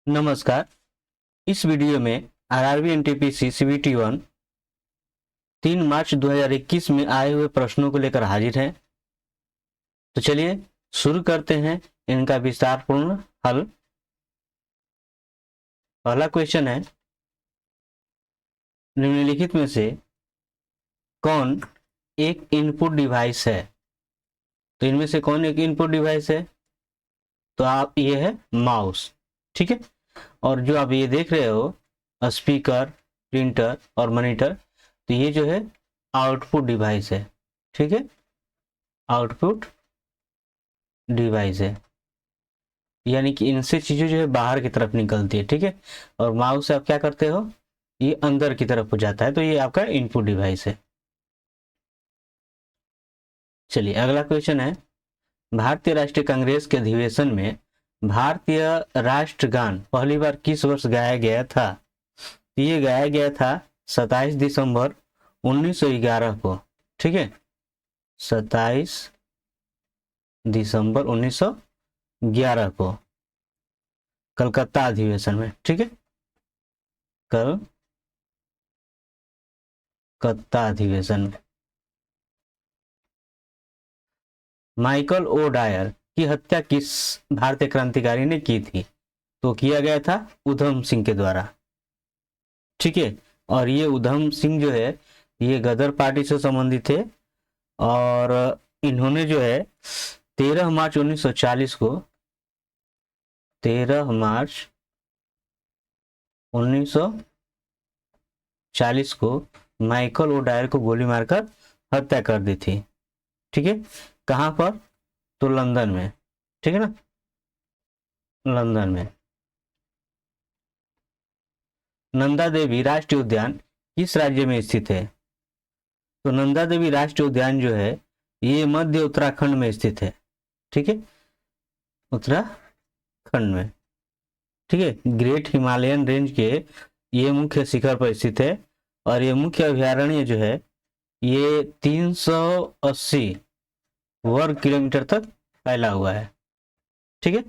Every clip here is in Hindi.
नमस्कार। इस वीडियो में आरआरबी एनटीपीसी सीबीटी 1 3 मार्च 2021 में आए हुए प्रश्नों को लेकर हाजिर है। तो चलिए शुरू करते हैं इनका विस्तारपूर्ण हल। पहला क्वेश्चन है, निम्नलिखित में से कौन एक इनपुट डिवाइस है? तो इनमें से कौन एक इनपुट डिवाइस है? तो आप ये है माउस, ठीक है। और जो आप ये देख रहे हो स्पीकर, प्रिंटर और मॉनिटर, तो ये जो है आउटपुट डिवाइस है, ठीक है। आउटपुट डिवाइस है, यानी कि इनसे चीजें जो है बाहर की तरफ निकलती है, ठीक है। और माउस से आप क्या करते हो, ये अंदर की तरफ हो जाता है, तो ये आपका इनपुट डिवाइस है। चलिए अगला क्वेश्चन है, भारतीय राष्ट्रीय कांग्रेस के अधिवेशन में भारतीय राष्ट्रगान पहली बार किस वर्ष गाया गया था? ये गाया गया था 27 दिसंबर 1911 को, ठीक है। 27 दिसंबर 1911 को कलकत्ता अधिवेशन में, ठीक है। कलकत्ता अधिवेशन में माइकल ओ डायर की हत्या किस भारतीय क्रांतिकारी ने की थी? तो किया गया था उधम सिंह के द्वारा, ठीक है। और ये उधम सिंह जो है ये गदर पार्टी से संबंधित थे, और इन्होंने जो है 13 मार्च 1940 को 13 मार्च 1940 को माइकल ओ डायर को गोली मारकर हत्या कर दी थी, ठीक है। कहां पर? तो लंदन में, ठीक है ना, लंदन में। नंदा देवी राष्ट्रीय उद्यान किस राज्य में स्थित है? तो नंदा देवी राष्ट्रीय उद्यान जो है ये मध्य उत्तराखंड में स्थित है, ठीक है, उत्तराखंड में, ठीक है। ग्रेट हिमालयन रेंज के ये मुख्य शिखर पर स्थित है, और ये मुख्य अभयारण्य जो है ये 380 वर्ग किलोमीटर तक फैला हुआ है, ठीक है।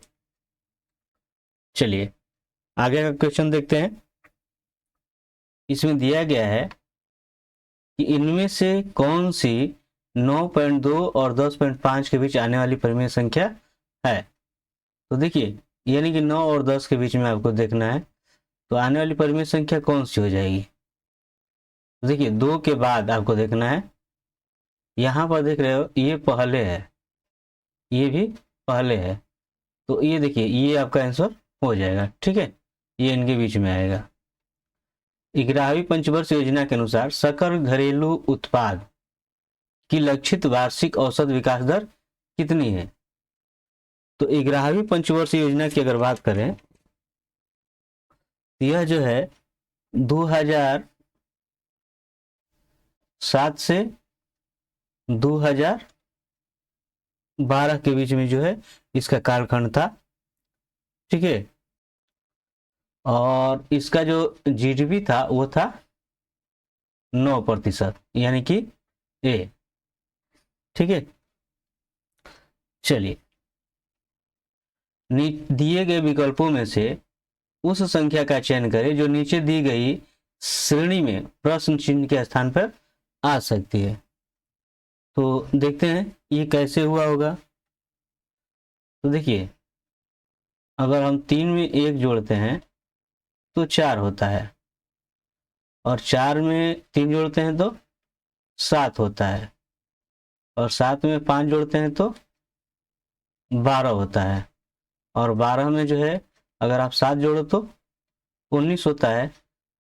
चलिए आगे का क्वेश्चन देखते हैं। इसमें दिया गया है कि इनमें से कौन सी 9.2 और 10.5 के बीच आने वाली परिमेय संख्या है? तो देखिए, यानी कि 9 और 10 के बीच में आपको देखना है, तो आने वाली परिमेय संख्या कौन सी हो जाएगी? तो देखिए 2 के बाद आपको देखना है, यहां पर देख रहे हो ये पहले है, ये भी पहले है, तो ये देखिए ये आपका आंसर हो जाएगा, ठीक है। ये इनके बीच में आएगा। 11वीं पंचवर्ष योजना के अनुसार सकल घरेलू उत्पाद की लक्षित वार्षिक औसत विकास दर कितनी है? तो 11वीं पंचवर्ष योजना की अगर बात करें तो यह जो है 2007 से 2012 के बीच में जो है इसका कालखंड था, ठीक है। और इसका जो जीडीपी था वो था 9%, यानी कि ए, ठीक है। चलिए दिए गए विकल्पों में से उस संख्या का चयन करें जो नीचे दी गई श्रेणी में प्रश्न चिन्ह के स्थान पर आ सकती है। तो देखते हैं ये कैसे हुआ होगा। तो देखिए अगर हम 3 में 1 जोड़ते हैं तो 4 होता है, और 4 में 3 जोड़ते हैं तो 7 होता है, और 7 में 5 जोड़ते हैं तो 12 होता है, और 12 में जो है अगर आप 7 जोड़ो तो 19 होता है,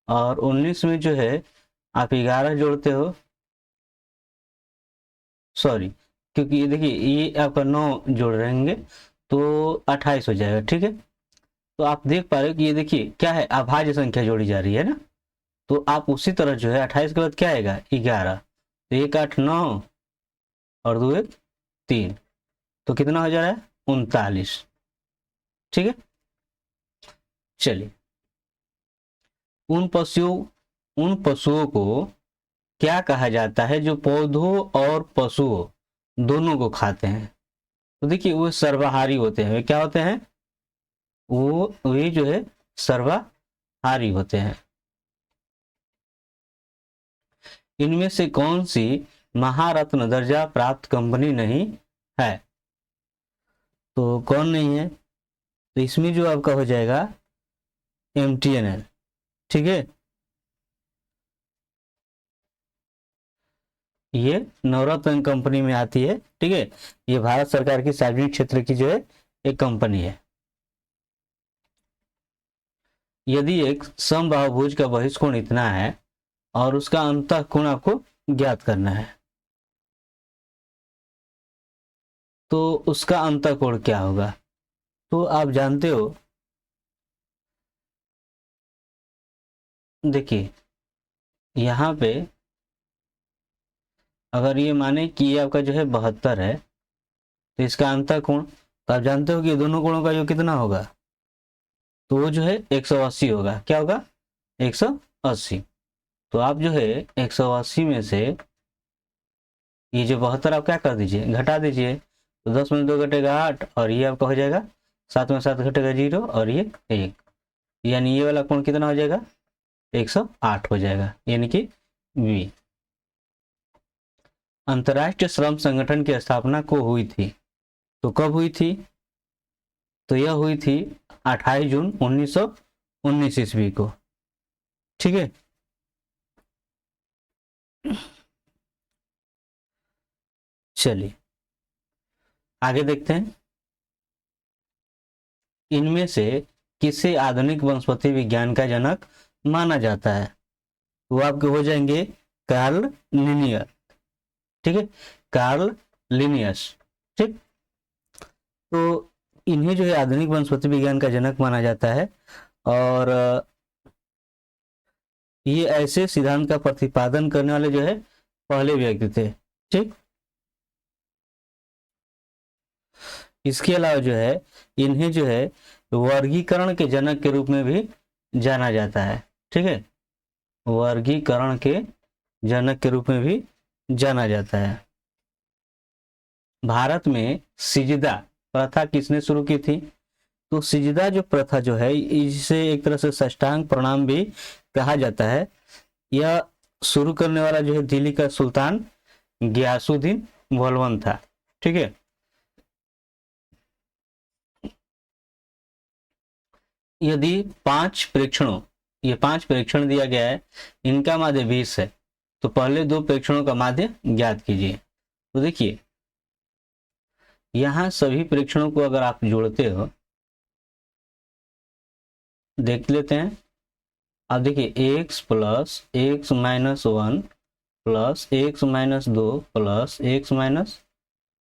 और 19 में जो है आप 11 जोड़ते हो, सॉरी, क्योंकि ये देखिए ये आपका 9 जोड़ रहेंगे तो 28 हो जाएगा, ठीक है। तो आप देख पा रहे हो कि ये देखिए क्या है, अभाज्य संख्या जोड़ी जा रही है ना, तो आप उसी तरह जो है 28 के बाद क्या आएगा 11, तो 1 8 9 और 2 1 3, तो कितना हो जा रहा है 39, ठीक है। चलिए उन पशुओं को क्या कहा जाता है जो पौधों और पशुओं दोनों को खाते हैं? तो देखिए वो सर्वाहारी होते हैं। वे क्या होते हैं? वे जो है सर्वहारी होते हैं। इनमें से कौन सी महारत्न दर्जा प्राप्त कंपनी नहीं है? तो कौन नहीं है? तो इसमें जो आपका हो जाएगा MTNL। ठीक है, ये नवरत्न कंपनी में आती है। ठीक है, ये भारत सरकार की सार्वजनिक क्षेत्र की जो है एक कंपनी है। यदि एक समबाहुभुज का बहिष्कोण इतना है और उसका अंतःकोण आपको ज्ञात करना है, तो उसका अंतःकोण क्या होगा? तो आप जानते हो, देखिए यहाँ पे अगर ये माने कि ये आपका जो है 72 है, तो इसका अंतःकोण, तो आप जानते हो कि दोनों कोणों का जो कितना होगा, तो वो जो है 180 होगा। क्या होगा? 180। तो आप जो है 180 में से ये जो 72 आप क्या कर दीजिए, घटा दीजिए। तो 10 में 2 घटेगा 8, और ये आपका हो जाएगा 7 में 7 घटेगा 0, और ये 1, यानी ये वाला कोण कितना हो जाएगा? 108 हो जाएगा, यानी कि बी। अंतर्राष्ट्रीय श्रम संगठन की स्थापना को हुई थी, तो कब हुई थी? तो यह हुई थी 28 जून 1919 ईस्वी को। ठीक है, चलिए आगे देखते हैं। इनमें से किसे आधुनिक वनस्पति विज्ञान का जनक माना जाता है? वो आपके हो जाएंगे कार्ल लिनियर। ठीक है, कार्ल लिनियस। ठीक, तो इन्हें जो है आधुनिक वनस्पति विज्ञान का जनक माना जाता है, और ये ऐसे सिद्धांत का प्रतिपादन करने वाले जो है पहले व्यक्ति थे। ठीक, इसके अलावा जो है इन्हें जो है वर्गीकरण के जनक के रूप में भी जाना जाता है। ठीक है, वर्गीकरण के जनक के रूप में भी जाना जाता है। भारत में सिजदा प्रथा किसने शुरू की थी? तो सिजदा जो प्रथा जो है, इसे एक तरह से साष्टांग प्रणाम भी कहा जाता है। यह शुरू करने वाला जो है दिल्ली का सुल्तान गियासुद्दीन बलबन था। ठीक है, यदि 5 प्रेक्षणों, ये 5 प्रेक्षण दिया गया है, इनका माध्य 20 है, तो पहले 2 प्रेक्षणों का माध्य ज्ञात कीजिए। तो देखिए यहां सभी प्रेक्षणों को अगर आप जोड़ते हो, देख लेते हैं। अब देखिए x plus x minus 1 plus x minus 2 plus x minus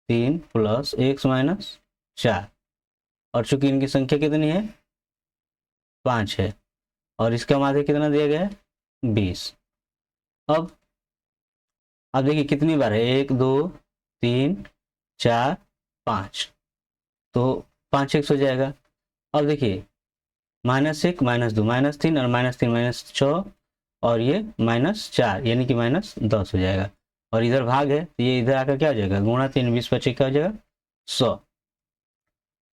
3 plus x minus 4, और चूंकि इनकी संख्या कितनी है? 5 है, और इसका माध्य कितना दिया गया है? 20। अब देखिए कितनी बार है? 1 2 3 4 5, तो 5x हो जाएगा। अब देखिए -1 -2 -3 और -3 -6, और ये -4, यानी कि -10 हो जाएगा। और इधर भाग है, तो ये इधर आकर क्या हो जाएगा? गुणा 3 20 25 क्या हो जाएगा? 100।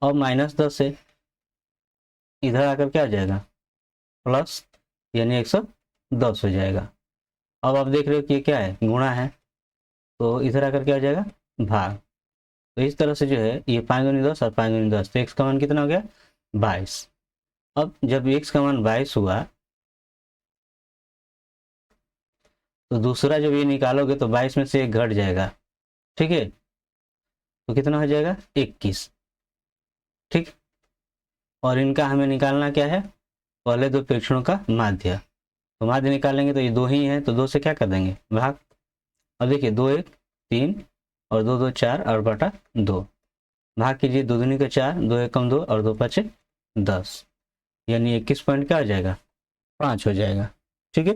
और -10 है, इधर आकर क्या हो जाएगा? प्लस, यानी 110 हो जाएगा। अब आप देख रहे हो कि ये क्या है? गुणा है, तो इधर आकर क्या हो जाएगा? भाग। तो इस तरह से जो है ये 5 दूनी 10 और 5 दूनी 10, तो x का मान कितना हो गया? 22। अब जब x का मान 22 हुआ, तो दूसरा जब ये निकालोगे तो 22 में से 1 घट जाएगा। ठीक है, तो कितना हो जाएगा? 21। ठीक, और इनका हमें निकालना क्या है? पहले 2 प्रेक्षणों का माध्य। तो माध्य निकालेंगे तो ये 2 ही है, तो 2 से क्या कर देंगे? भाग। अब देखिए 2 1 3 और 2 2 4 और बटा 2, भाग कीजिए। 2 दूनी का 4, 2 1 कम 2 और 2 5 10, यानी 21 पॉइंट क्या हो जाएगा? 5 हो जाएगा। ठीक है,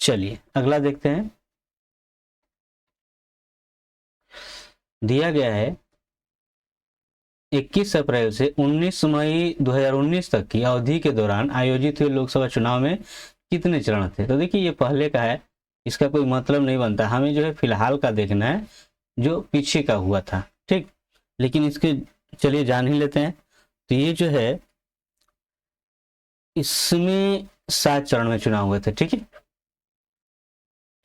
चलिए अगला देखते हैं। दिया गया है 21 अप्रैल से 19 मई 2019 तक की अवधि के दौरान आयोजित हुए लोकसभा चुनाव में कितने चरण थे? तो देखिए ये पहले का है, इसका कोई मतलब नहीं बनता, हमें जो है फिलहाल का देखना है जो पीछे का हुआ था। ठीक, लेकिन इसके चलिए जान ही लेते हैं। तो ये जो है इसमें 7 चरण में चुनाव हुए थे, ठीक है।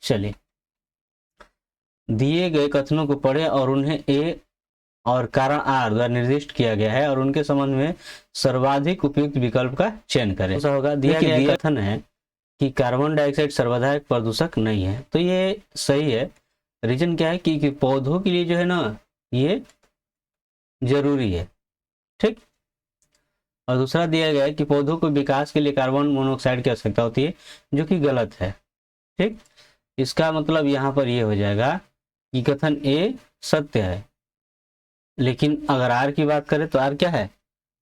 चलिए, दिए गए कथनों को पढ़े और उन्हें ए और कारण आर द्वारा निर्दिष्ट किया गया है और उनके संबंध में सर्वाधिक उपयुक्त विकल्प का चयन करें। ऐसा होगा, दिया गया कथन है कि कार्बन डाइऑक्साइड सर्वदा एक प्रदूषक नहीं है, तो ये सही है। रीजन क्या है कि पौधों के लिए जो है ना ये जरूरी है, ठीक। और दूसरा दिया गया है कि पौधों को विकास के लिए कार्बन मोनोऑक्साइड की आवश्यकता होती है, जो कि गलत है, ठीक। इसका मतलब यहाँ पर ये हो जाएगा कि कथन ए सत्य है, लेकिन अगर आर की बात करें तो आर क्या है,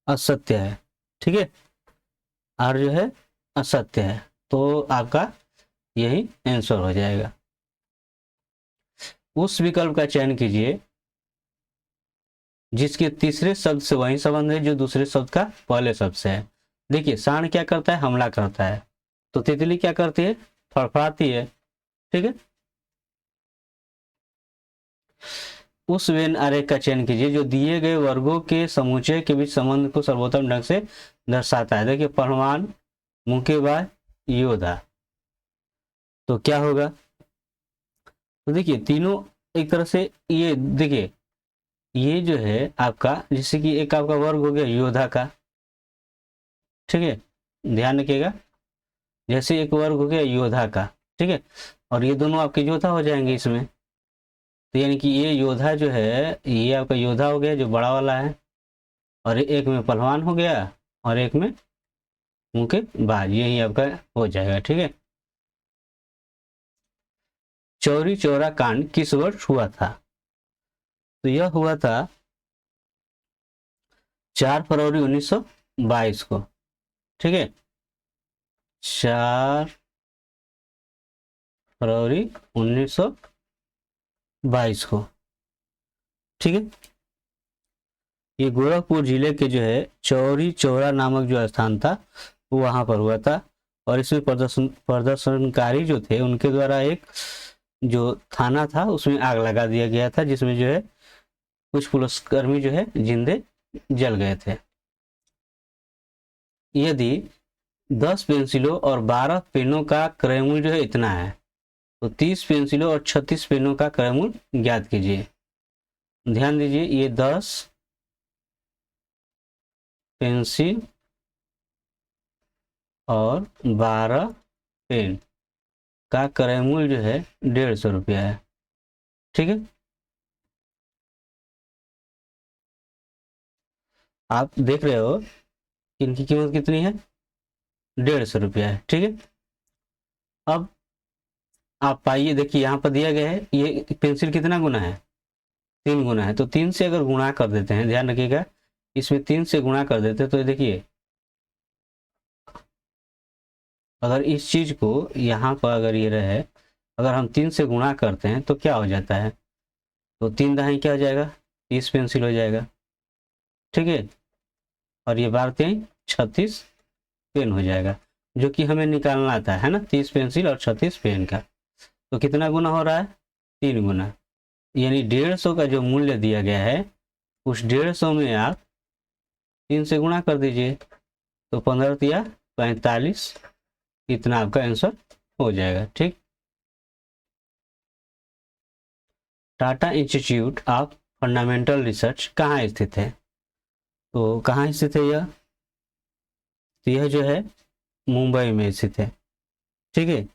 असत्य है, ठीक है। आर जो है असत्य है, तो आपका यही आंसर हो जाएगा। उस विकल्प का चयन कीजिए जिसके तीसरे शब्द से वही संबंध है जो दूसरे शब्द का पहले शब्द से है। देखिए, सांड क्या करता है, हमला करता है, तो तितली क्या करती है, फड़फड़ाती है, ठीक है। उस वेन आरेख का चयन कीजिए जो दिए गए वर्गों के समुच्चय के बीच संबंध को सर्वोत्तम ढंग से दर्शाता है। देखिए, पहलवान, मुक्केबाज, योद्धा, तो क्या होगा, तो देखिए तीनों एक तरह से, ये देखिए ये जो है आपका, जैसे कि एक आपका वर्ग हो गया योद्धा का, ठीक है, ध्यान रखिएगा, जैसे एक वर्ग हो गया योद्धा का, ठीक है, और ये दोनों आपके योद्धा हो जाएंगे इसमें। तो यानी कि ये योद्धा जो है ये आपका योद्धा हो गया जो बड़ा वाला है, और एक में पहलवान हो गया और एक में मुक्केबाज, यही आपका हो जाएगा, ठीक है। चौरी चौरा कांड किस वर्ष हुआ था, तो यह हुआ था 4 फरवरी 1922 को, ठीक है, 4 फरवरी 1922 को, ठीक है। ये गोरखपुर जिले के जो है चौरी चौरा नामक जो स्थान था वो वहां पर हुआ था, और इसमें प्रदर्शनकारी जो थे उनके द्वारा एक जो थाना था उसमें आग लगा दिया गया था, जिसमें जो है कुछ पुलिसकर्मी जो है जिंदे जल गए थे। यदि 10 पेंसिलों और 12 पेनों का क्रय मूल्य जो है इतना है, तो 30 पेंसिलों और 36 पेनों का क्रय मूल्य ज्ञात कीजिए। ध्यान दीजिए, ये 10 पेंसिल और 12 पेन का क्रय मूल्य जो है 150 रुपया है, ठीक है। आप देख रहे हो इनकी कीमत कितनी है, 150 रुपया है, ठीक है। अब आप पाइए, देखिए यहाँ पर दिया गया है ये पेंसिल कितना गुना है, 3 गुना है, तो 3 से अगर गुणा कर देते हैं, ध्यान रखिएगा, इसमें 3 से गुणा कर देते हैं, तो देखिए अगर इस चीज को यहाँ पर अगर ये रहे, अगर हम 3 से गुणा करते हैं तो क्या हो जाता है, तो 3 दहाई क्या हो जाएगा, 30 पेंसिल हो जाएगा, ठीक है। और ये 12 3 36 पेन हो जाएगा, जो कि हमें निकालना आता है ना, 30 पेंसिल और 36 पेन का, तो कितना गुना हो रहा है, 3 गुना। यानी 150 का जो मूल्य दिया गया है उस 150 में आप 3 से गुणा कर दीजिए, तो 15 या 45, इतना आपका आंसर हो जाएगा, ठीक। Tata institute of fundamental research कहाँ स्थित है, तो कहाँ स्थित है यह, तो यह जो है मुंबई में स्थित है, ठीक है।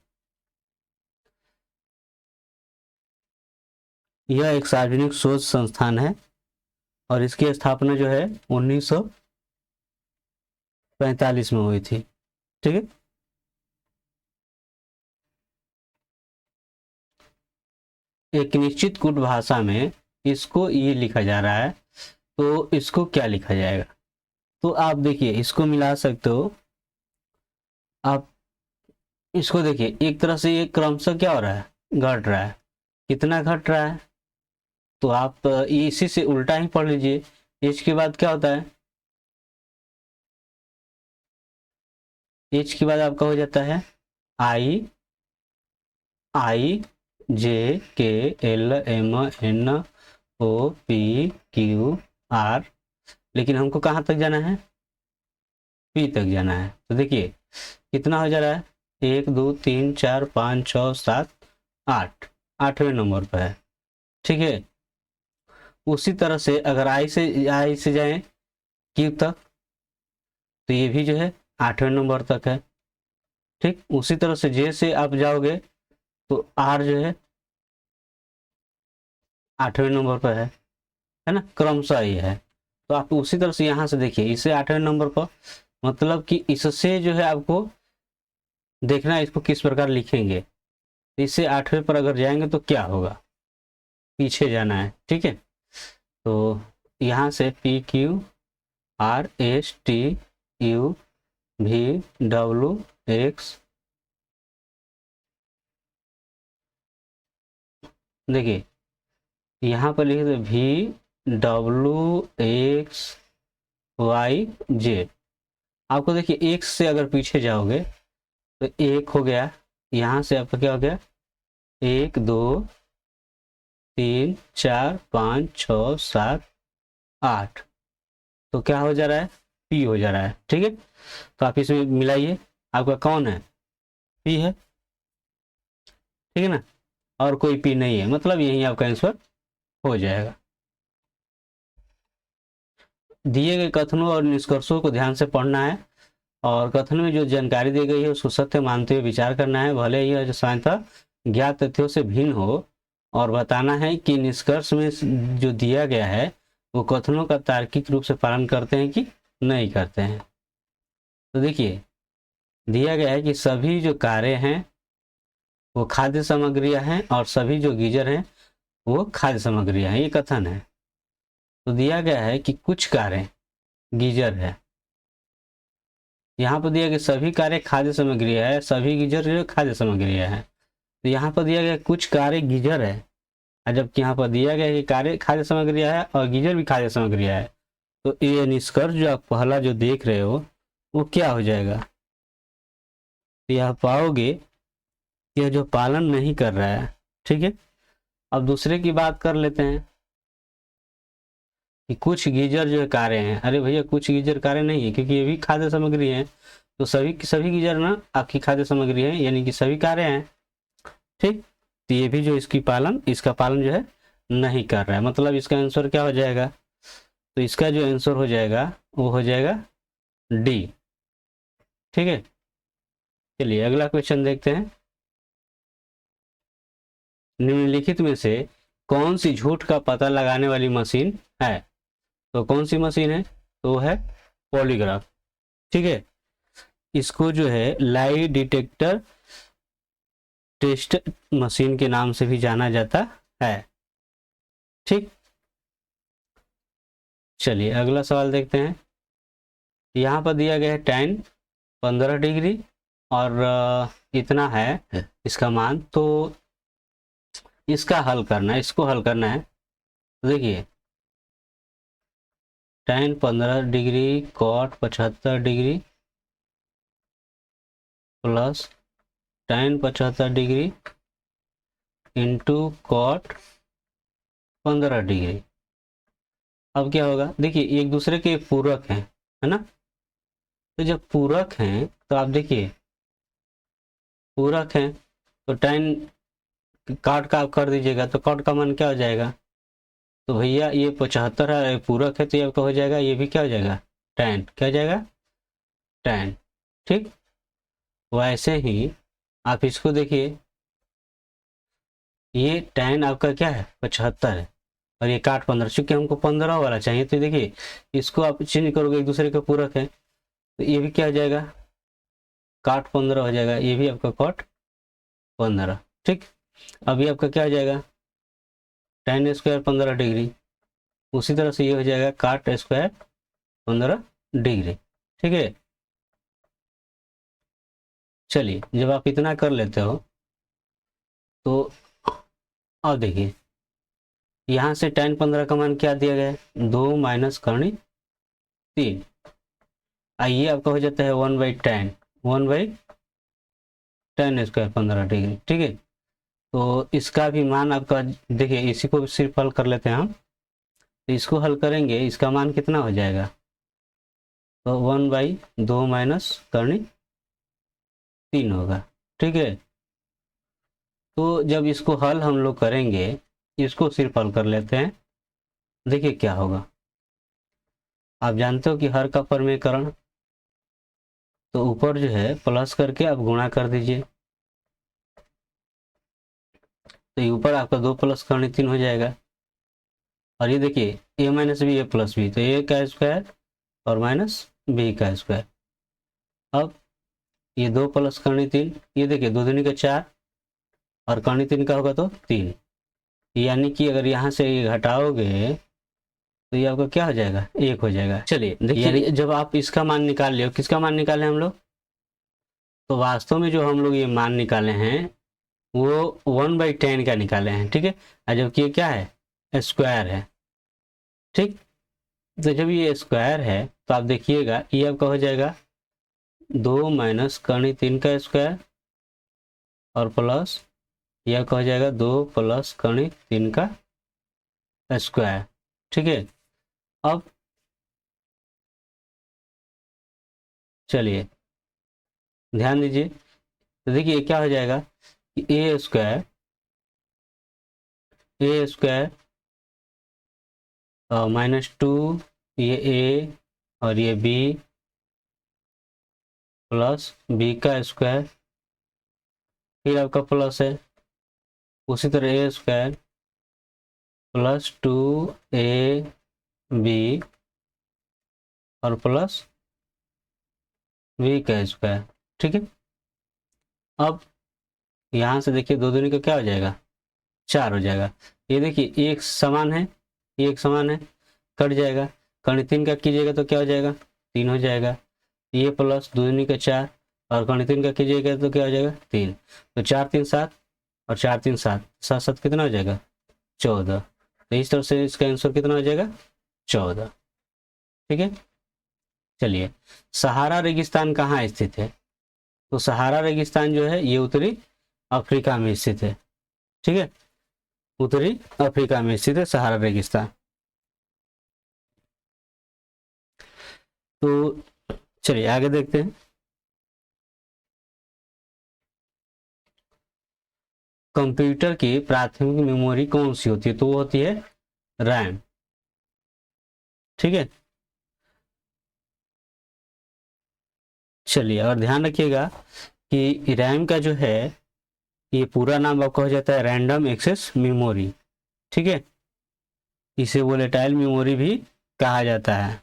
यह एक सार्वजनिक शोध संस्थान है और इसकी स्थापना जो है 1945 में हुई थी, ठीक है। एक निश्चित कूट भाषा में इसको ये लिखा जा रहा है, तो इसको क्या लिखा जाएगा, तो आप देखिए इसको मिला सकते हो आप, इसको देखिए एक तरह से ये क्रमशः क्या हो रहा है, घट रहा है, कितना घट रहा है, तो आप ये इसी से उल्टा ही पढ़ लीजिए, एच के बाद क्या होता है, एच के बाद आपका हो जाता है I, J K L M N O P Q R, लेकिन हमको कहाँ तक जाना है, पी तक जाना है। तो देखिए कितना हो जा रहा है, 1 2 3 4 5 6 7 8, 8वें नंबर पर है। ठीक है, उसी तरह से अगर आई से जाएं क्यू तक, तो ये भी जो है 8वें नंबर तक है। ठीक, उसी तरह से जे से आप जाओगे तो आर जो है 8वें नंबर पर है ना, क्रमशः ये है। तो आप उसी तरह से यहाँ से देखिए इसे 8वें नंबर पर, मतलब कि इससे जो है आपको देखना है इसको किस प्रकार लिखेंगे। इससे 8वें पर अगर जाएंगे तो क्या होगा, पीछे जाना है। ठीक है, तो यहाँ से P Q R S T you we W x, देखिए यहाँ पर लिखे थे वी डब्ल्यू एक्स वाई जे। आपको देखिए एक्स से अगर पीछे जाओगे तो एक हो गया, यहाँ से आपका क्या हो गया 1 2 3 4 5 6 7 8, तो क्या हो जा रहा है, पी हो जा रहा है। ठीक है, तो आप इसमें मिलाइए, आपका कौन है, पी है। ठीक है ना, और कोई पी नहीं है, मतलब यही आपका आंसर हो जाएगा। दिए गए कथनों और निष्कर्षों को ध्यान से पढ़ना है और कथन में जो जानकारी दी गई है उसको सत्य मानते हुए विचार करना है, भले ही यह जो सामान्यतः ज्ञात तथ्यों से भिन्न हो, और बताना है कि निष्कर्ष में जो दिया गया है वो कथनों का तार्किक रूप से पालन करते हैं कि नहीं करते हैं। तो देखिए दिया गया है कि सभी जो कारें हैं वो खाद्य सामग्रियां हैं और सभी जो गीजर हैं वो खाद्य सामग्रियां हैं, ये कथन है। तो दिया गया है कि कुछ कारें गीजर है, यहाँ पर दिया गया सभी कारें खाद्य सामग्रियां है, सभी गीजर जो खाद्य सामग्रियां है। तो यहाँ पर दिया गया कुछ कारें गीजर है, और जबकि यहाँ पर दिया गया कि कारें खाद्य सामग्रियां है और गीजर भी खाद्य सामग्रियां है। तो ये निष्कर्ष जो आप पहला जो देख रहे हो वो क्या हो जाएगा, तो यह पाओगे यह जो पालन नहीं कर रहा है। ठीक है, अब दूसरे की बात कर लेते हैं कि कुछ गीजर जो कारें हैं। अरे भैया कुछ गीजर कारें नहीं है, क्योंकि ये भी खाद्य सामग्री है, तो सभी की सभी गीजर ना आपकी खाद्य सामग्री है, यानी कि सभी कारें हैं। ठीक, तो ये भी जो इसका पालन जो है नहीं कर रहा है, मतलब इसका आंसर क्या हो जाएगा, तो इसका जो आंसर हो जाएगा वो हो जाएगा डी। ठीक है, चलिए अगला क्वेश्चन देखते हैं। निम्नलिखित में से कौन सी झूठ का पता लगाने वाली मशीन है, तो कौन सी मशीन है, तो वो है पॉलीग्राफ। ठीक है, इसको जो है लाई डिटेक्टर टेस्ट मशीन के नाम से भी जाना जाता है। ठीक, चलिए अगला सवाल देखते हैं। यहाँ पर दिया गया है tan 15 डिग्री और इतना है इसका मान, तो इसका हल करना है, इसको हल करना है। तो देखिए tan 15 degree cot 75 degree plus tan 75 degree into cot 15 degree. अब क्या होगा, देखिए एक दूसरे के पूरक हैं, है ना। तो जब पूरक हैं तो आप देखिए पूरक हैं तो tan काट का आप कर दीजिएगा, तो कॉट का मान क्या हो जाएगा, तो भैया ये 75 है, पूरक है, तो ये आपका हो जाएगा, ये भी क्या हो जाएगा tan, क्या हो जाएगा tan। ठीक, वैसे ही आप इसको देखिए, ये tan आपका क्या है 75 है और ये काट 15, चूंकि हमको 15 वाला चाहिए, तो देखिए इसको आप चेंज करोगे, एक दूसरे के पूरक है, तो ये भी क्या हो जाएगा काट 15 हो जाएगा, ये भी आपका कॉट 15। ठीक, अभी आपका क्या हो जाएगा tan स्क्वायर 15 डिग्री, उसी तरह से ये हो जाएगा काट स्क्वायर 15 डिग्री। ठीक है, चलिए जब आप इतना कर लेते हो तो अब देखिए यहाँ से tan 15 का मान क्या दिया गया है 2 माइनस करनी 3, आइए आपका हो जाता है 1/tan स्क्वायर 15 डिग्री। ठीक है, तो इसका भी मान आपका देखिए, इसी को सिर्फ हल कर लेते हैं हम, तो इसको हल करेंगे, इसका मान कितना हो जाएगा तो 1/2 माइनस करनी 3 होगा। ठीक है, तो जब इसको हल हम लोग करेंगे, इसको सिर्फ हल कर लेते हैं, देखिए क्या होगा। आप जानते हो कि हर का फर्मीकरण, तो ऊपर जो है प्लस करके आप गुणा कर दीजिए, तो ये ऊपर आपका 2 प्लस करनी 3 हो जाएगा। और ये देखिए a minus B A plus B, तो a का स्क्वायर और माइनस b का स्क्वायर। अब ये 2 प्लस करनी 3, ये देखिए 2 दूनी का 4 और करनी 3 का होगा तो 3, यानी कि अगर यहाँ से ये घटाओगे तो ये आपका क्या हो जाएगा, 1 हो जाएगा। चलिए देखिए, जब आप इसका मान निकाल लियो, किसका मान निकाले हम लोग, तो वास्तव में जो हम लोग ये मान निकाले हैं वो 1/10 का निकाले हैं। ठीक है, और जबकि ये क्या है, स्क्वायर है। ठीक, तो जब ये स्क्वायर है तो आप देखिएगा ये आपका हो जाएगा 2 माइनस करनी 3 का स्क्वायर और प्लस ये आपका हो जाएगा 2 प्लस करनी 3 का स्क्वायर। ठीक है, अब चलिए ध्यान दीजिए, तो देखिए क्या हो जाएगा कि ए स्क्वायर -2, ये ए और ये बी प्लस बी का स्क्वायर, फिर आपका प्लस है, उसी तरह ए स्क्वायर +2ab और प्लस बी का स्क्वायर। ठीक है, अब यहाँ से देखिए 2 दूनी का क्या हो जाएगा, 4 हो जाएगा। ये देखिए एक समान है, ये एक समान है, कट जाएगा। कर्ण 3 का कीजिएगा तो क्या हो जाएगा, 3 हो जाएगा। ये प्लस 2 दूनी का 4 और कर्ण 3 का कीजिएगा तो क्या हो जाएगा, 3। तो 4 3 7 और 4 3 7, 7 7 कितना हो जाएगा, 14। तो इस तरह से इसका आंसर कितना हो जाएगा, 14। ठीक है, चलिए सहारा रेगिस्तान कहाँ स्थित है, तो सहारा रेगिस्तान जो है ये उत्तरी अफ्रीका में स्थित है। ठीक है, उत्तरी अफ्रीका में स्थित है सहारा रेगिस्तान। तो चलिए आगे देखते हैं। कंप्यूटर की प्राथमिक मेमोरी कौन सी होती है, तो वो होती है रैम। ठीक है, चलिए और ध्यान रखिएगा कि रैम का जो है ये पूरा नाम आपका हो जाता है रैंडम एक्सेस मेमोरी। ठीक है, इसे वोलेटाइल मेमोरी भी कहा जाता है।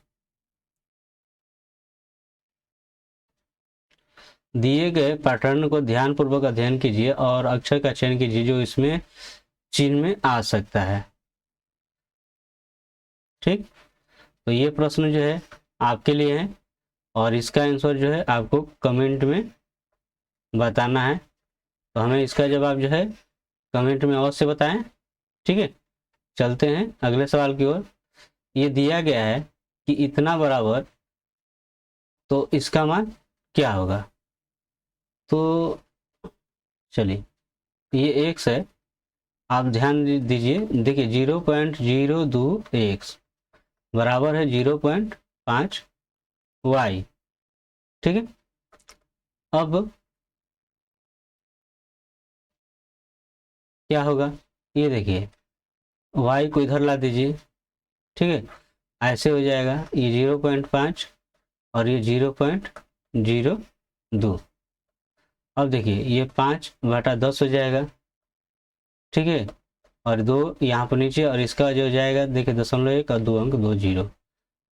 दिए गए पैटर्न को ध्यानपूर्वक अध्ययन कीजिए और अक्षर का चयन कीजिए जो इसमें चिन्ह में आ सकता है। ठीक, तो ये प्रश्न जो है आपके लिए है और इसका आंसर जो है आपको कमेंट में बताना है। तो हमें इसका जवाब जो है कमेंट में अवश्य बताएं। ठीक है, चलते हैं अगले सवाल की ओर। ये दिया गया है कि इतना बराबर, तो इसका मान क्या होगा, तो चलिए ये x है, आप ध्यान दीजिए, देखिए 0.02x बराबर है 0.5y। ठीक है, अब क्या होगा, ये देखिए y को इधर ला दीजिए। ठीक है, ऐसे हो जाएगा ये 0.5 और ये 0.02। अब देखिए ये 5/10 हो जाएगा। ठीक है, और 2 यहाँ पर नीचे और इसका जो जाएगा देखिए 0.1 और 2 अंक 2 0।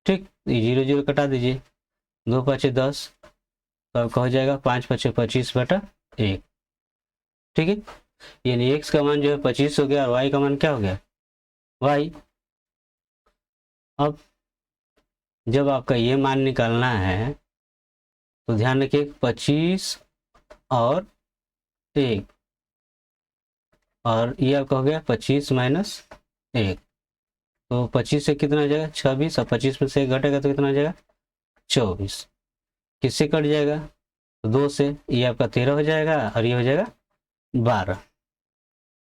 ठीक, ये 0 0 कटा दीजिए, 2 5 10, तो आपका हो जाएगा 5 5 25/1। ठीक है, यानी x का मान जो है 25 हो गया और y का मान क्या हो गया, y। अब जब आपका ये मान निकालना है तो ध्यान रखिए 25 और 1 और ये आपका हो गया 25 माइनस 1, तो 25 से कितना हो जाएगा 26 और 25 में से 1 घटेगा तो कितना हो जाएगा 24। किससे कट जाएगा, तो 2 से, ये आपका 13 हो जाएगा और ये हो जाएगा 12।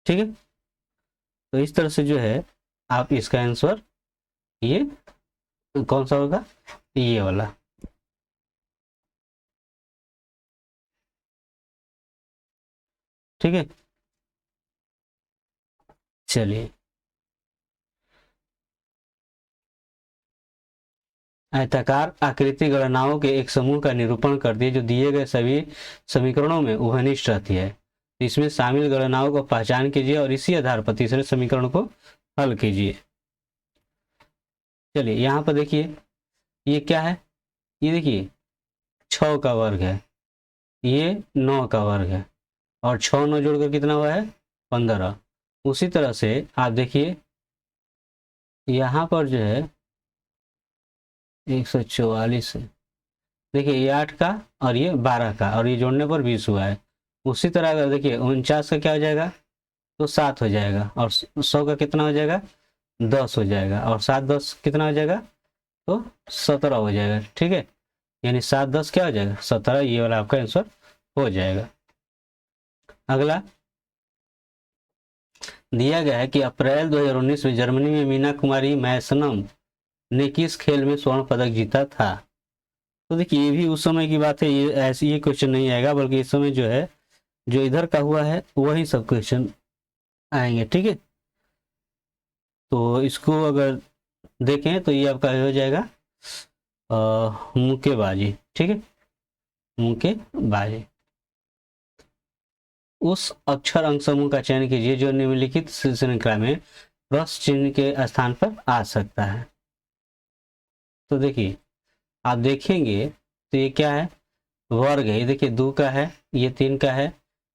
ठीक है, तो इस तरह से जो है आप इसका आंसर ये कौन सा होगा, ये वाला। ठीक है। चलिए, आयताकार आकृति गणनाओं के एक समूह का निरूपण करती है जो दिए गए सभी समीकरणों में उभयनिष्ठ रहती है। इसमें शामिल गणनाओं को पहचान कीजिए और इसी आधार पर तीसरे समीकरण को हल कीजिए। चलिए यहाँ पर देखिए, ये क्या है, ये देखिए 6 का वर्ग है, ये 9 का वर्ग है, और 6 9 जोड़कर कितना हुआ है 15। उसी तरह से आप देखिए यहाँ पर जो है 144 है, देखिए ये 8 का और ये 12 का, और ये जोड़ने पर 20 हुआ है। उसी तरह अगर देखिए 49 का क्या हो जाएगा, तो 7 हो जाएगा, और 100 का कितना हो जाएगा 10 हो जाएगा, और 7 10 कितना हो जाएगा, तो 17 हो जाएगा। ठीक है, यानी 7 10 क्या हो जाएगा 17, ये वाला आपका आंसर हो जाएगा। अगला दिया गया है कि अप्रैल 2019 में जर्मनी में मीना कुमारी मैसनम ने किस खेल में स्वर्ण पदक जीता था। तो देखिए ये भी उस समय की बात है, ये ऐसी ये क्वेश्चन नहीं आएगा, बल्कि इस समय जो है जो इधर का हुआ है वही सब क्वेश्चन आएंगे। ठीक है, तो इसको अगर देखें तो ये आपका हो जाएगा मुक्केबाजी। ठीक है, मुक्केबाजी। उस अक्षर अंक समूह का चयन कीजिए जो निम्नलिखित श्रृंखला में प्लस चिन्ह के स्थान पर आ सकता है। तो देखिए आप देखेंगे तो ये क्या है, वर्ग है, ये देखिए 2 का है, ये 3 का है,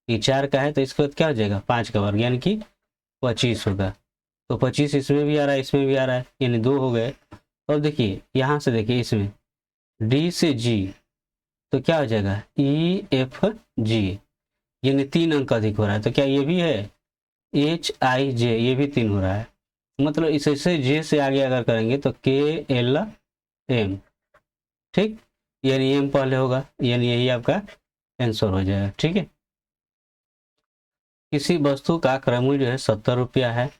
ये 4 का है, तो इसके बाद क्या हो जाएगा 5 का वर्ग यानी कि 25 होगा। तो 25 इसमें भी आ रहा है, इसमें भी आ रहा है, यानी 2 हो गए। और देखिए यहाँ से देखिए इसमें डी से जी, तो क्या हो जाएगा ई एफ जी, यानी 3 अंक अधिक हो रहा है। तो क्या ये भी है एच आई जे, ये भी 3 हो रहा है। मतलब इसे जे से आगे अगर करेंगे तो के एल एम, ठीक, यानी एम पहले होगा, यानी यही आपका आंसर हो जाएगा। ठीक है, किसी वस्तु का क्रय मूल्य जो है 70 रुपया है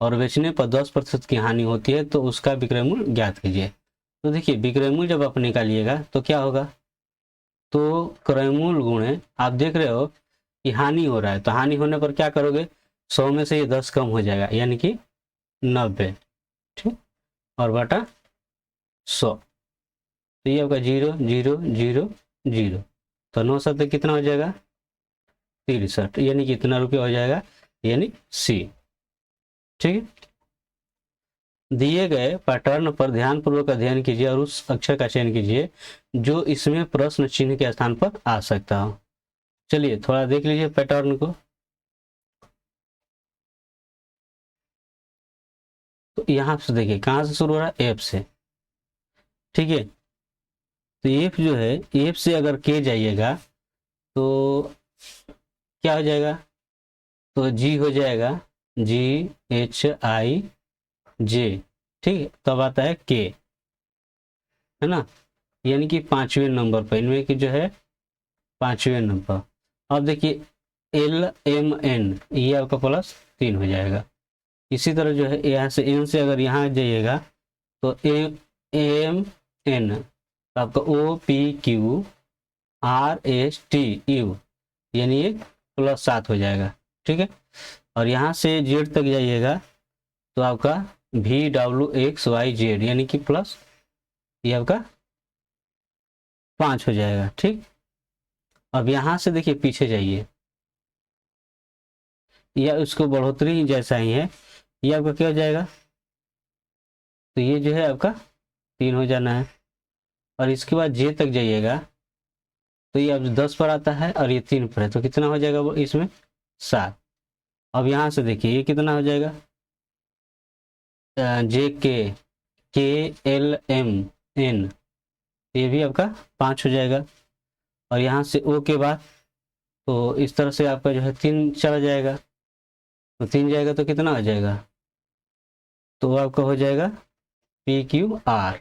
और बेचने पर 10% की हानि होती है, तो उसका विक्रय मूल्य ज्ञात कीजिए। तो देखिए विक्रय मूल्य जब आप निकालिएगा तो क्या होगा, तो क्रय मूल्य गुणे आप देख रहे हो कि हानि हो रहा है, तो हानि होने पर क्या करोगे 100 में से ये 10 कम हो जाएगा यानी कि 90, ठीक, और बटा 100, तो ये आपका 0 0 0 0, तो 9 7 कितना हो जाएगा 63, यानी कितना रुपया हो जाएगा, यानी सी। ठीक है, दिए गए पैटर्न पर ध्यानपूर्वक अध्ययन कीजिए और उस अक्षर का चयन कीजिए जो इसमें प्रश्न चिन्ह के स्थान पर आ सकता हो। चलिए थोड़ा देख लीजिए पैटर्न को। तो यहां से देखिए कहां से शुरू हो रहा है, एफ से। ठीक है, तो एफ जो है, एफ से अगर के जाइएगा तो क्या हो जाएगा, तो जी हो जाएगा, जी एच आई जे, ठीक है, तब आता है के, है ना, यानी कि 5वें नंबर पर, इनमें की जो है 5वें नंबर। अब देखिए एल एम एन, ये आपका +3 हो जाएगा। इसी तरह जो है यहाँ से एन से अगर यहाँ जाइएगा तो एम एम एन, आपका O P Q R S T U, यानी ये +7 हो जाएगा। ठीक है, और यहाँ से जेड तक जाइएगा तो आपका V W X Y Z, यानी कि प्लस ये आपका 5 हो जाएगा। ठीक, अब यहाँ से देखिए पीछे जाइए, या उसको बढ़ोतरी ही जैसा ही है, ये आपका क्या हो जाएगा, तो ये जो है आपका 3 हो जाना है, और इसके बाद जे तक जाइएगा तो ये अब 10 पर आता है और ये 3 पर है, तो कितना हो जाएगा वो इसमें 7। अब यहाँ से देखिए ये कितना हो जाएगा, जे के एल एम एन, ये भी आपका 5 हो जाएगा, और यहाँ से ओ के बाद तो इस तरह से आपका जो है 3 चला जाएगा, तो 3 जाएगा तो कितना हो जाएगा, तो आपका हो जाएगा पी क्यू आर।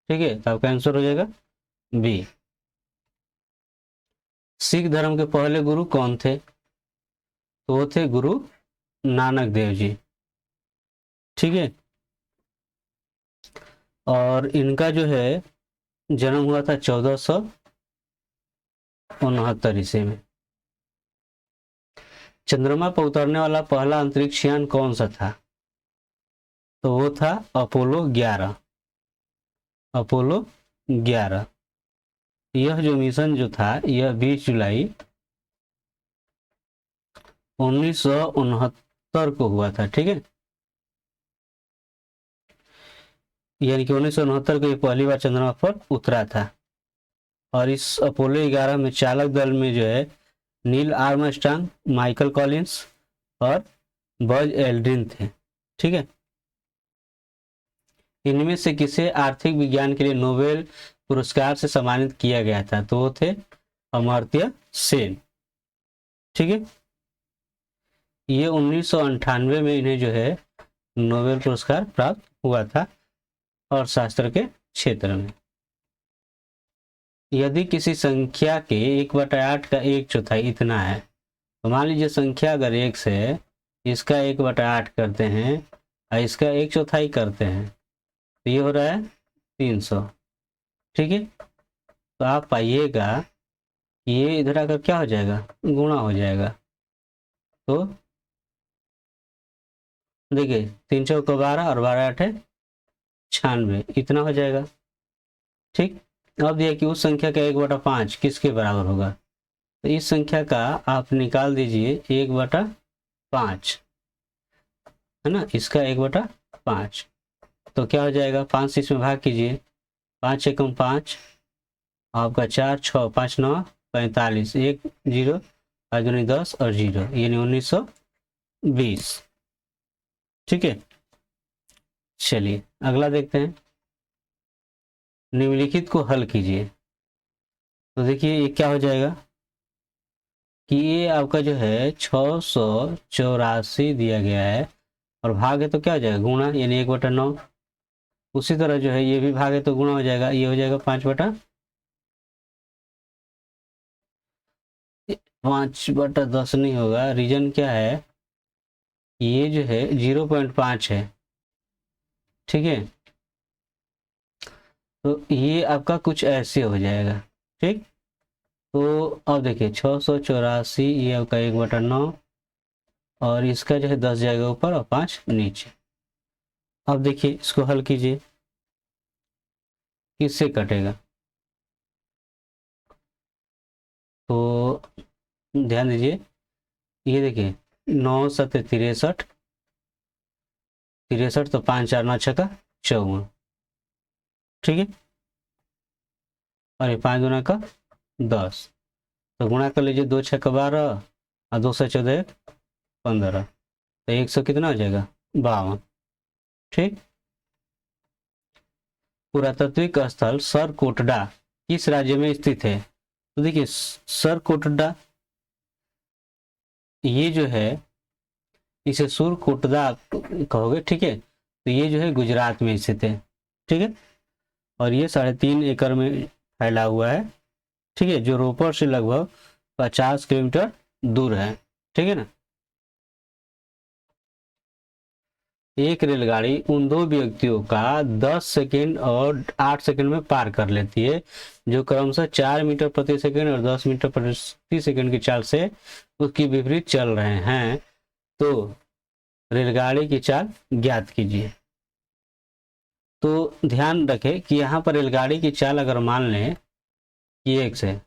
ठीक है, तो आपका आंसर हो जाएगा बी। सिख धर्म के पहले गुरु कौन थे, तो वो थे गुरु नानक देव जी। ठीक है, और इनका जो है जन्म हुआ था 1469 ईस्वी में। चंद्रमा पर उतरने वाला पहला अंतरिक्ष यान कौन सा था? तो वो था अपोलो 11। अपोलो 11। यह जो मिशन जो था यह 20 जुलाई 1969 को हुआ था। ठीक है, यानी कि 1969 को ये पहली बार चंद्रमा पर उतरा था। और इस अपोलो 11 में चालक दल में जो है नील आर्मस्ट्रांग, माइकल कॉलिंस और बज एल्ड्रिन थे। ठीक है, इनमें से किसे आर्थिक विज्ञान के लिए नोबेल पुरस्कार से सम्मानित किया गया था? तो वो थे अमर्त्य सेन। ठीक है, ये 1998 में इन्हें जो है नोबेल पुरस्कार प्राप्त हुआ था और शास्त्र के क्षेत्र में। यदि किसी संख्या के 1/8 का 1/4 इतना है, तो मान लीजिए संख्या अगर x है, इसका 1/8 करते हैं और इसका 1/4 करते हैं, तो ये हो रहा है 300। ठीक है, तो आप पाइएगा ये इधर आकर क्या हो जाएगा, गुणा हो जाएगा। तो देखिए 3 चौको 12 और 12 8 96, इतना हो जाएगा। ठीक, अब देखिए कि उस संख्या का 1/5 किसके बराबर होगा? तो इस संख्या का आप निकाल दीजिए 1/5, है ना, इसका 1/5। तो क्या हो जाएगा, 5 से इसमें भाग कीजिए, 5 एकम 5, आपका 4 6 5 9 45, 1 0 5 दूनी 10 और 0, यानी 1920। ठीक है, चलिए अगला देखते हैं। निम्नलिखित को हल कीजिए। तो देखिए ये क्या हो जाएगा कि ये आपका जो है 684 दिया गया है और भाग है तो क्या हो जाएगा, गुणा, यानी 1/9। उसी तरह जो है ये भी भाग है तो गुणा हो जाएगा, ये हो जाएगा 5/10 नहीं होगा। रीजन क्या है, ये जो है 0.5 है। ठीक है, तो ये आपका कुछ ऐसे हो जाएगा। ठीक, तो अब देखिए 684, ये आपका 1/9 और इसका जो है 10 जाएगा ऊपर और 5 नीचे। अब देखिए इसको हल कीजिए, किससे कटेगा? तो ध्यान दीजिए, ये देखिए 9 7 63, 63 तो 5 4 9 6 54। ठीक है, और ये 5 गुना का 10, तो गुणा कर लीजिए, 2 6 12 और 2 से 14 15, तो 100 कितना हो जाएगा, 52। ठीक, पुरातात्विक स्थल सरकोटडा किस राज्य में स्थित है? तो देखिए सरकोटडा ये जो है, इसे सुरकोटदा कहोगे। ठीक है, तो ये जो है गुजरात में स्थित है। ठीक है, और ये 3.5 एकड़ में फैला हुआ है। ठीक है, जो रोपड़ से लगभग 50 किलोमीटर दूर है। ठीक है ना, एक रेलगाड़ी उन दो व्यक्तियों का 10 सेकंड और 8 सेकंड में पार कर लेती है जो क्रमशः 4 मीटर प्रति सेकंड और 10 मीटर प्रति सेकंड की चाल से उसकी विपरीत चल रहे हैं। तो रेलगाड़ी की चाल ज्ञात कीजिए। तो ध्यान रखें कि यहाँ पर रेलगाड़ी की चाल अगर मान लें कि x है,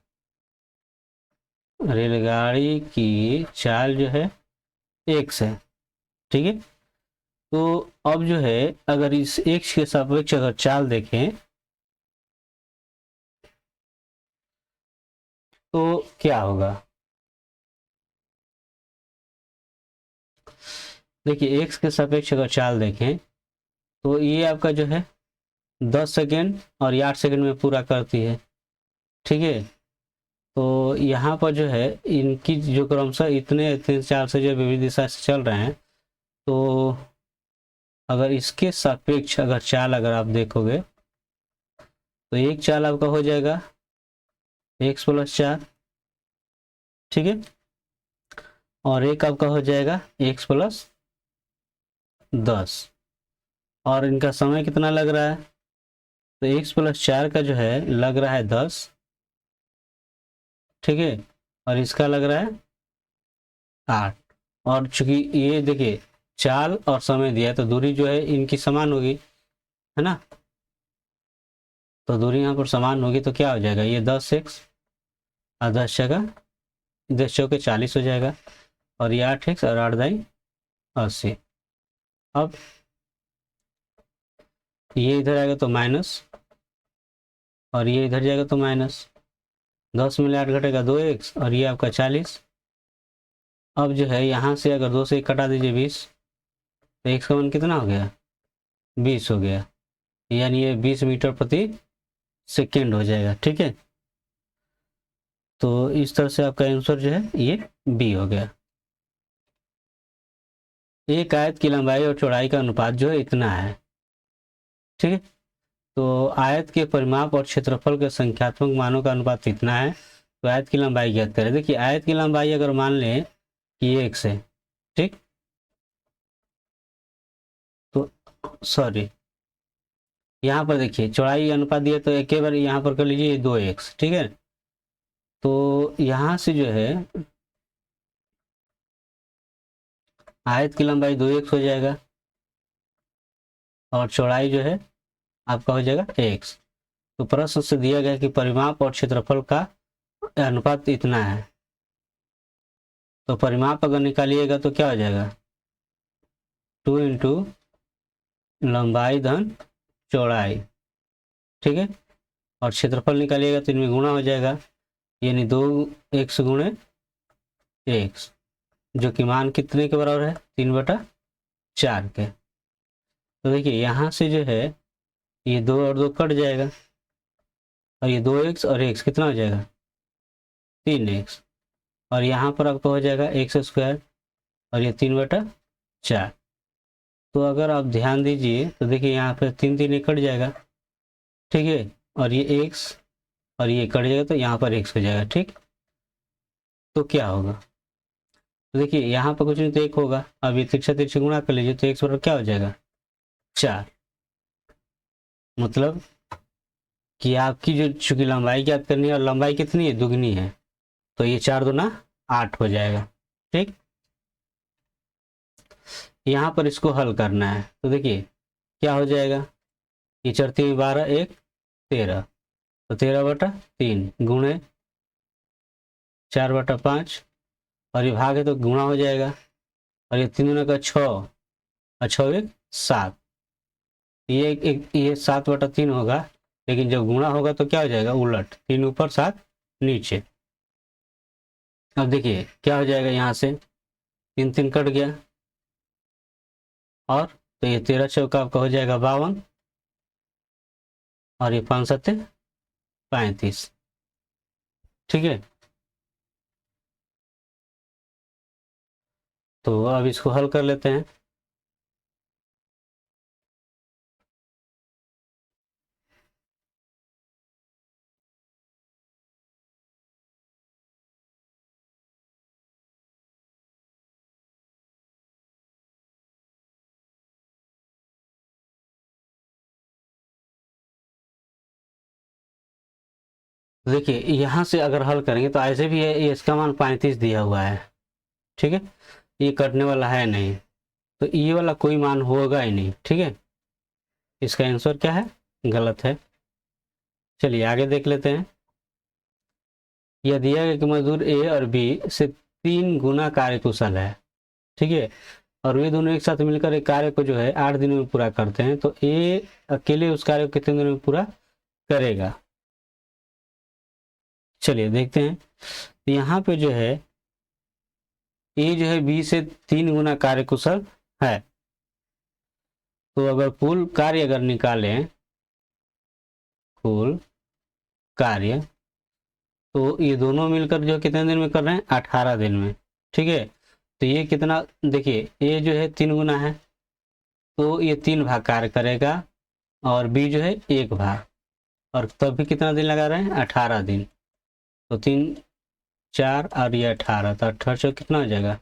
रेलगाड़ी की चाल जो है x है। ठीक है, तो अब जो है अगर इस x के सापेक्ष अगर चाल देखें तो क्या होगा, देखिए x के सापेक्ष अगर चाल देखें तो ये आपका जो है 10 सेकेंड और 8 सेकेंड में पूरा करती है। ठीक है, तो यहाँ पर जो है इनकी जो क्रमशः इतने 3 4 से जो विविध दिशा से चल रहे हैं, तो अगर इसके सापेक्ष अगर चाल अगर आप देखोगे तो एक चाल आपका हो जाएगा x + 4। ठीक है, और एक आपका हो जाएगा x + 10, और इनका समय कितना लग रहा है, तो x + 4 का जो है लग रहा है 10। ठीक है, और इसका लग रहा है 8। और चूंकि ये देखिए चाल और समय दिया है तो दूरी जो है इनकी समान होगी, है ना। तो दूरी यहाँ पर समान होगी तो क्या हो जाएगा, ये 10x और 10 जगह 10 चौके 40 हो जाएगा, और ये 8x और 8 दाई 80। अब ये इधर आएगा तो माइनस, और ये इधर जाएगा तो माइनस, 10 में 8 घटेगा 2x, और ये आपका 40। अब जो है यहाँ से अगर 2 से 1 कटा दीजिए 20, तो x का मान कितना हो गया, 20 हो गया, यानी ये 20 मीटर प्रति सेकेंड हो जाएगा। ठीक है, तो इस तरह से आपका आंसर जो है ये बी हो गया। एक आयत की लंबाई और चौड़ाई का अनुपात जो है इतना है। ठीक है, तो आयत के परिमाप और क्षेत्रफल के संख्यात्मक मानों का अनुपात इतना है, तो आयत की लंबाई ज्ञात करें। देखिए आयत की लंबाई अगर मान लें कि x है, ठीक, तो सॉरी यहाँ पर देखिए चौड़ाई अनुपात दिया तो एक बार यहाँ पर कर लीजिए 2x। ठीक है, तो यहाँ से जो है आयत की लंबाई 2x हो जाएगा और चौड़ाई जो है आपका हो जाएगा x। तो प्रश्न से दिया गया कि परिमाप और क्षेत्रफल का अनुपात इतना है, तो परिमाप अगर निकालिएगा तो क्या हो जाएगा, 2 इंटू लंबाई धन चौड़ाई। ठीक है, और क्षेत्रफल निकालिएगा तो इनमें गुणा हो जाएगा, यानी 2x गुणे x, जो कि मान कितने के बराबर है, 3/4 के। तो देखिए यहाँ से जो है ये 2 और 2 कट जाएगा, और ये 2x और x कितना हो जाएगा, 3x, और यहाँ पर आपको हो जाएगा x², और ये 3/4। तो अगर आप ध्यान दीजिए तो देखिए यहाँ पर 3 3 कट जाएगा, ठीक है, और ये x और ये कट जाएगा तो यहाँ पर x हो जाएगा। ठीक, तो क्या होगा, तो देखिए यहाँ पर कुछ नहीं तो 1 होगा, अब ये तिरछा तिरछा गुणा कर लीजिए तो x बराबर क्या हो जाएगा, 4। मतलब कि आपकी जो चूंकि लंबाई ज्ञात करनी है और लंबाई कितनी है, दुगनी है, तो ये 4 दूना 8 हो जाएगा। ठीक, यहाँ पर इसको हल करना है तो देखिए क्या हो जाएगा, ये 4 3 12 1 13, तो 13/3 गुणे 4/5, और ये भाग है तो गुणा हो जाएगा, और ये 3 दूना का 6 और 6 1 7, ये 7/3 होगा, लेकिन जब गुणा होगा तो क्या हो जाएगा, उलट, 3 ऊपर 7 नीचे। अब देखिए क्या हो जाएगा, यहाँ से 3 3 कट गया, और तो ये 13 चौका आपका हो जाएगा 52, और ये 5 7 35। ठीक है, तो अब इसको हल कर लेते हैं। देखिए यहाँ से अगर हल करेंगे तो ऐसे भी है, ये इसका मान 35 दिया हुआ है। ठीक है, ये कटने वाला है नहीं, तो ये वाला कोई मान होगा ही नहीं। ठीक है, इसका आंसर क्या है, गलत है। चलिए आगे देख लेते हैं। यह दिया गया कि मजदूर ए और बी से 3 गुना कार्यकुशल है। ठीक है, और वे दोनों एक साथ मिलकर एक कार्य को जो है 8 दिनों में पूरा करते हैं, तो ए अकेले उस कार्य को कितने दिनों में पूरा करेगा। चलिए देखते हैं, तो यहाँ पे जो है ए जो है बी से 3 गुना कार्यकुशल है, तो अगर कुल कार्य अगर निकालें, कुल कार्य, तो ये दोनों मिलकर जो कितने दिन में कर रहे हैं, 18 दिन में। ठीक है, तो ये कितना, देखिए ए जो है 3 गुना है, तो ये 3 भाग कार्य करेगा, और बी जो है 1 भाग, और तब भी कितना दिन लगा रहे हैं, 18 दिन। तो 3 4 और ये 18, तो 18 से कितना हो जाएगा,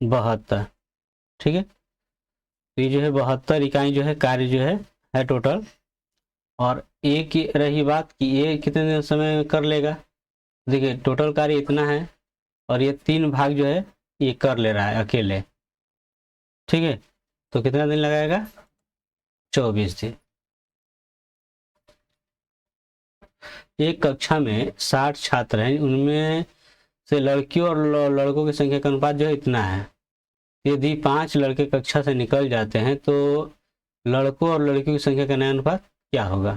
72। ठीक है, तो ये जो है 72 इकाई जो है कार्य जो है टोटल। और ए की रही बात कि ये कितने दिन समय में कर लेगा, देखिए टोटल कार्य इतना है, और ये 3 भाग जो है ये कर ले रहा है अकेले, ठीक है। तो कितना दिन लगाएगा? 24 दिन। एक कक्षा में 60 छात्र हैं, उनमें से लड़कियों और लड़कों की संख्या का अनुपात जो है इतना है। यदि 5 लड़के कक्षा से निकल जाते हैं तो लड़कों और लड़कियों की संख्या का नया अनुपात क्या होगा?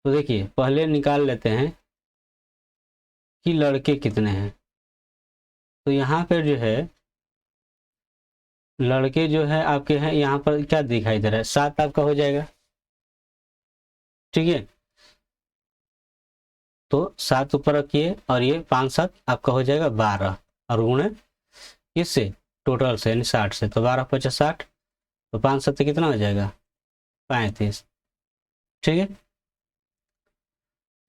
तो देखिए पहले निकाल लेते हैं कि लड़के कितने हैं। तो यहाँ पर जो है लड़के जो है आपके हैं, यहाँ पर क्या दिखाई दे रहा है? 7 आपका हो जाएगा, ठीक है। तो 7 ऊपर रखिए और ये 5 7 आपका हो जाएगा 12 और गुणे इससे टोटल से यानी 60 से, तो 12 50 60, तो 5 7 कितना हो जाएगा? 35, ठीक है।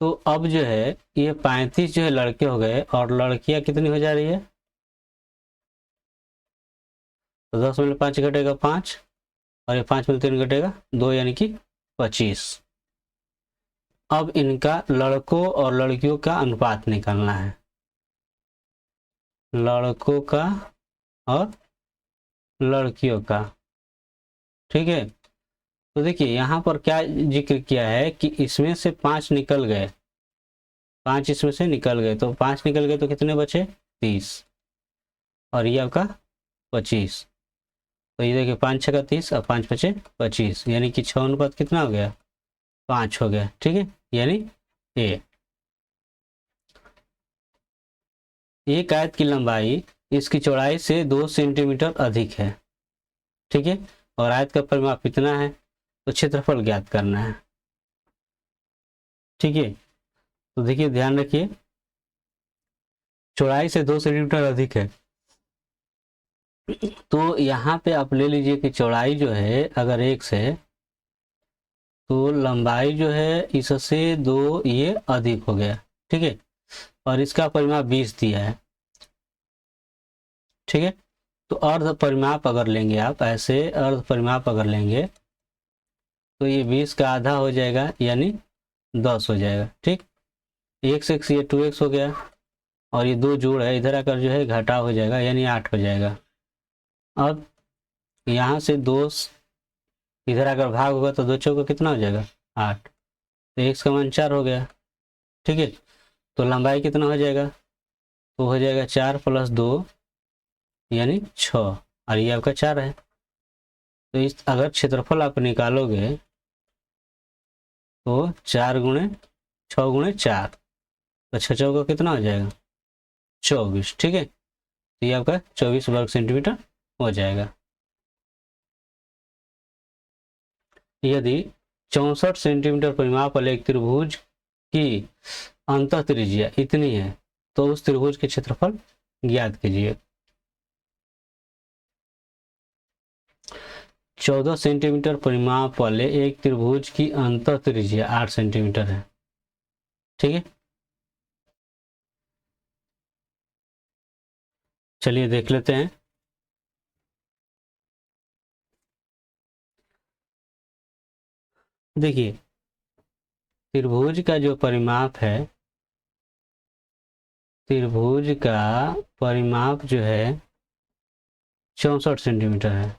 तो अब जो है ये 35 जो है लड़के हो गए और लड़कियां कितनी हो जा रही है? तो 10 में 5 घटेगा 5 और ये 5 में 3 घटेगा 2 यानी कि 25। अब इनका लड़कों और लड़कियों का अनुपात निकालना है, लड़कों का और लड़कियों का, ठीक है। तो देखिए यहाँ पर क्या जिक्र किया है कि इसमें से 5 निकल गए, 5 इसमें से निकल गए, तो 5 निकल गए तो कितने बचे? 30 और ये आपका 25। तो ये देखिए 5 6 का 30 और 5 बचे 25, यानी कि 6 अनुपात कितना हो गया? 5 हो गया, ठीक है। यानी ए। एक आयत की लंबाई इसकी चौड़ाई से 2 सेंटीमीटर अधिक है, ठीक है, और आयत का परिमाप इतना है, तो क्षेत्रफल ज्ञात करना है, ठीक है। तो देखिए ध्यान रखिए चौड़ाई से 2 सेंटीमीटर अधिक है, तो यहाँ पे आप ले लीजिए कि चौड़ाई जो है अगर 1 से, तो लंबाई जो है इससे 2 ये अधिक हो गया, ठीक है, और इसका परिमाप 20 दिया है, ठीक है। तो अर्ध परिमाप अगर लेंगे आप, ऐसे अर्ध परिमाप अगर लेंगे तो ये 20 का आधा हो जाएगा यानी 10 हो जाएगा, ठीक। 1 से ये 2x हो गया और ये 2 जोड़ है, इधर आकर जो है घटा हो जाएगा यानी 8 हो जाएगा। अब यहाँ से 2 इधर आकर भाग होगा तो 2 चौका कितना हो जाएगा? 8, तो x का मान 4 हो गया, ठीक है। तो लंबाई कितना हो जाएगा? तो हो जाएगा 4 + 2 यानी 6 और ये आपका 4 है। तो इस अगर क्षेत्रफल आप निकालोगे तो 4 गुणे 6 गुणे 4, तो 6 चौका कितना हो जाएगा? 24, ठीक है। तो ये आपका 24 वर्ग सेंटीमीटर हो जाएगा। यदि 64 सेंटीमीटर परिमाप वाले एक त्रिभुज की अंतः त्रिज्या इतनी है तो उस त्रिभुज के क्षेत्रफल ज्ञात कीजिए। 14 सेंटीमीटर परिमाप वाले एक त्रिभुज की अंतः त्रिज्या 8 सेंटीमीटर है, ठीक है। चलिए देख लेते हैं। देखिए त्रिभुज का जो परिमाप है, त्रिभुज का परिमाप जो है 64 सेंटीमीटर है,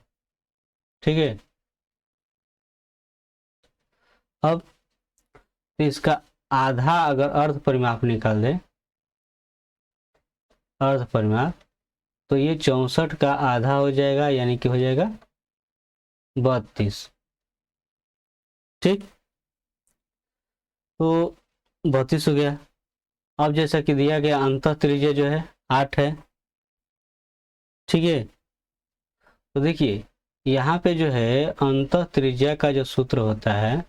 ठीक है। अब इसका आधा अगर अर्ध परिमाप निकाल दे, अर्ध परिमाप, तो ये 64 का आधा हो जाएगा यानी कि हो जाएगा 32, ठीक। तो 32 हो गया। अब जैसा कि दिया गया अंतः त्रिज्या जो है 8 है, ठीक है। तो देखिए यहाँ पे जो है अंतः त्रिज्या का जो सूत्र होता है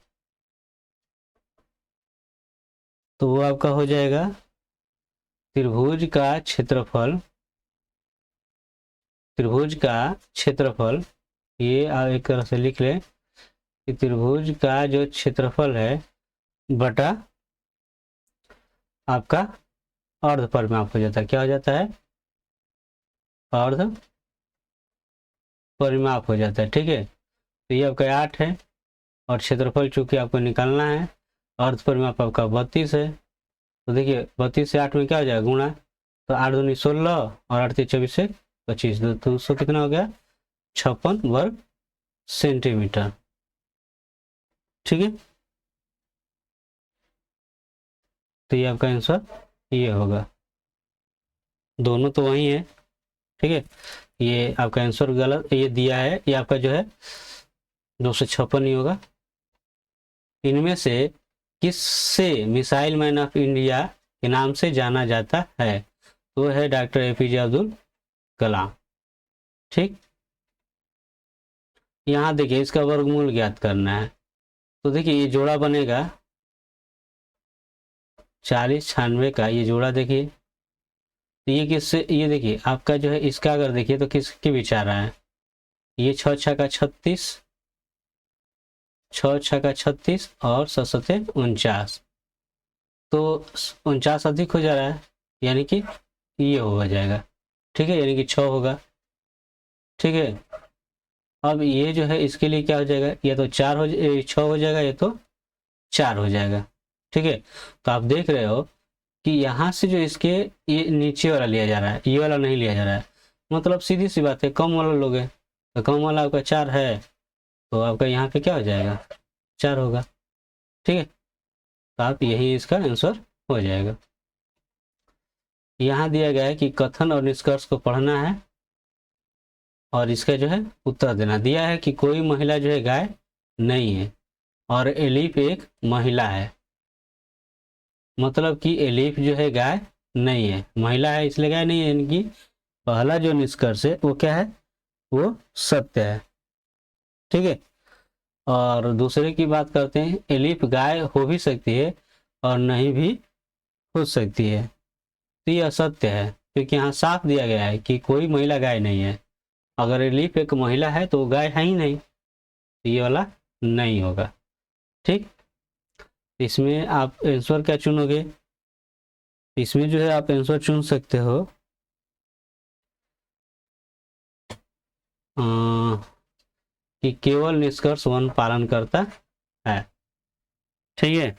तो वो आपका हो जाएगा त्रिभुज का क्षेत्रफल, त्रिभुज का क्षेत्रफल, ये आप एक तरह से लिख लें कि त्रिभुज का जो क्षेत्रफल है बटा आपका अर्ध परिमाप हो जाता है। क्या हो जाता है? अर्ध परिमाप हो जाता है, ठीक है। तो ये आपका 8 है और क्षेत्रफल चूंकि आपको निकालना है, अर्ध परिमाप आपका 32 है। तो देखिए 32 से 8 में क्या हो जाएगा? गुणा, तो 8 दूनी 16 और 8 24 से 25, 200 कितना हो गया, 56 वर्ग सेंटीमीटर। ठीक है, तो ये आपका आंसर ये होगा, दोनों तो वही है। ठीक है, ये आपका आंसर गलत, ये दिया है, ये आपका जो है 256 ही होगा। इनमें से किससे मिसाइल मैन ऑफ इंडिया के नाम से जाना जाता है? तो है डॉक्टर एपीजे अब्दुल कलाम। ठीक, यहाँ देखिए इसका वर्गमूल ज्ञात करना है, तो देखिए ये जोड़ा बनेगा 40 96 का, ये जोड़ा देखिए, तो ये किससे, ये देखिए आपका जो है इसका अगर देखिए तो किसके बीच आ रहा है, ये 6 6 का 36, 6 6 का 36 और 7 7 49, तो 49 अधिक हो जा रहा है, यानी कि ये हो जाएगा। ठीक है, यानी कि 6 होगा। ठीक है, अब ये जो है इसके लिए क्या हो जाएगा, या तो 6 हो जाएगा, या तो 4 हो जाएगा। ठीक है, तो आप देख रहे हो कि यहाँ से जो इसके ये नीचे वाला लिया जा रहा है, ये वाला नहीं लिया जा रहा है, मतलब सीधी सी बात है, कम वाला लोगे, तो कम वाला आपका 4 है, तो आपका यहाँ पे क्या हो जाएगा, 4 होगा। ठीक है, तो आप यही इसका आंसर हो जाएगा। यहाँ दिया गया है कि कथन और निष्कर्ष को पढ़ना है और इसका जो है उत्तर देना। दिया है कि कोई महिला जो है गाय नहीं है, और एलिफ एक महिला है, मतलब कि एलिफ जो है गाय नहीं है, महिला है इसलिए गाय नहीं है, यानी कि पहला जो निष्कर्ष है वो क्या है, वो सत्य है। ठीक है, और दूसरे की बात करते हैं, एलिफ गाय हो भी सकती है और नहीं भी हो सकती है, तो ये असत्य है, क्योंकि यहाँ साफ दिया गया है कि कोई महिला गाय नहीं है। अगर एलिफ एक महिला है तो गाय है ही नहीं, तो ये वाला नहीं होगा। ठीक, इसमें आप आंसर क्या चुनोगे, इसमें जो है आप आंसर चुन सकते हो कि केवल निष्कर्ष 1 पालन करता है। ठीक है,